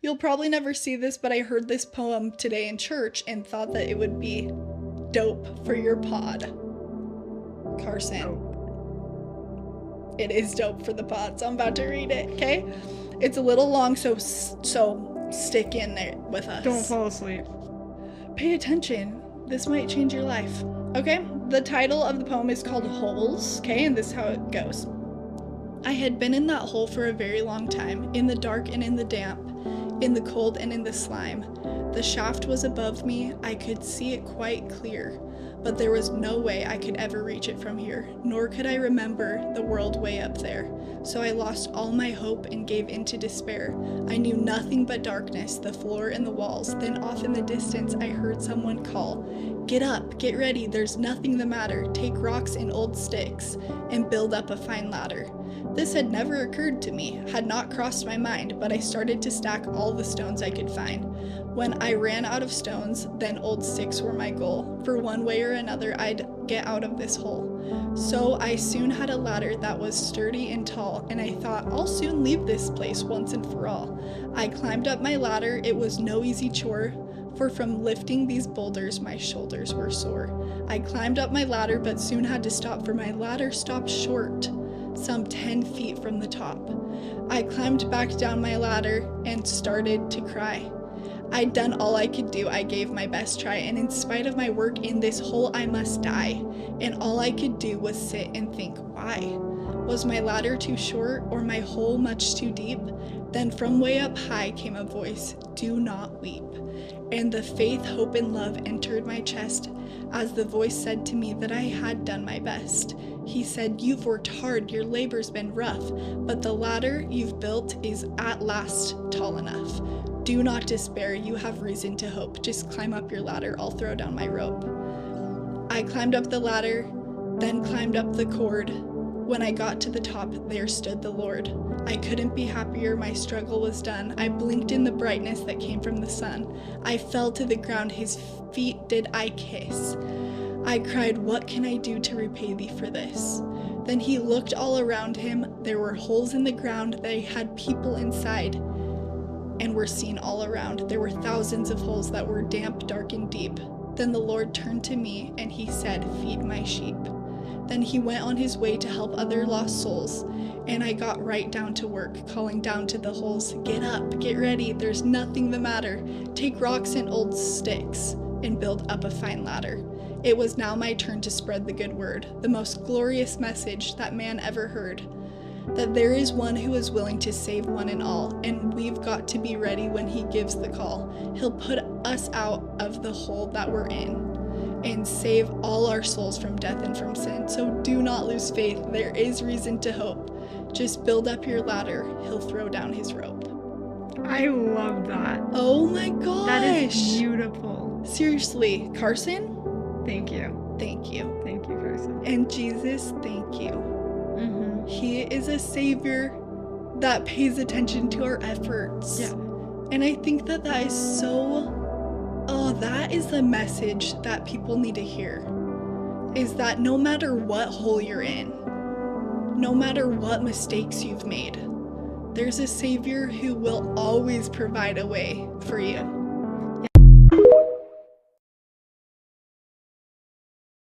You'll probably never see this, but I heard this poem today in church and thought that it would be dope for your pod. Carson. It is dope for the pod, so I'm about to read it, okay? It's a little long, so stick in there with us. Don't fall asleep. Pay attention. This might change your life. Okay? The title of the poem is called Holes, okay? And this is how it goes. I had been in that hole for a very long time, in the dark and in the damp, in the cold and in the slime. The shaft was above me, I could see it quite clear, but there was no way I could ever reach it from here, nor could I remember the world way up there. So I lost all my hope and gave in to despair. I knew nothing but darkness, the floor and the walls. Then off in the distance I heard someone call, "Get up, get ready, there's nothing the matter. Take rocks and old sticks and build up a fine ladder." This had never occurred to me, had not crossed my mind, but I started to stack all the stones I could find. When I ran out of stones, then old sticks were my goal. For one way or another, I'd get out of this hole. So I soon had a ladder that was sturdy and tall, and I thought I'll soon leave this place once and for all. I climbed up my ladder, it was no easy chore, for from lifting these boulders my shoulders were sore. I climbed up my ladder but soon had to stop, for my ladder stopped short, some 10 feet from the top. I climbed back down my ladder and started to cry. I'd done all I could do, I gave my best try, and in spite of my work in this hole I must die. And all I could do was sit and think, why? Was my ladder too short, or my hole much too deep? Then from way up high came a voice, "Do not weep." And the faith, hope, and love entered my chest, as the voice said to me that I had done my best. He said, "You've worked hard, your labor's been rough, but the ladder you've built is at last tall enough. Do not despair, you have reason to hope. Just climb up your ladder, I'll throw down my rope." I climbed up the ladder, then climbed up the cord. When I got to the top, there stood the Lord. I couldn't be happier, my struggle was done. I blinked in the brightness that came from the sun. I fell to the ground, his feet did I kiss. I cried, "What can I do to repay thee for this?" Then he looked all around him. There were holes in the ground, they had people inside, and were seen all around. There were thousands of holes that were damp, dark, and deep. Then the Lord turned to me, and he said, "Feed my sheep." Then he went on his way to help other lost souls, and I got right down to work, calling down to the holes, "Get up, get ready, there's nothing the matter. Take rocks and old sticks, and build up a fine ladder." It was now my turn to spread the good word, the most glorious message that man ever heard. That there is one who is willing to save one and all, and we've got to be ready when he gives the call. He'll put us out of the hole that we're in and save all our souls from death and from sin. So do not lose faith, there is reason to hope. Just build up your ladder, he'll throw down his rope. I love that. Oh my gosh! That is beautiful. Seriously, Carson? Thank you. Thank you. Thank you, Carson. And Jesus, thank you. Mm-hmm. He is a savior that pays attention to our efforts. Yeah. And I think that that is so, that is the message that people need to hear. Is that no matter what hole you're in, no matter what mistakes you've made, there's a savior who will always provide a way for you.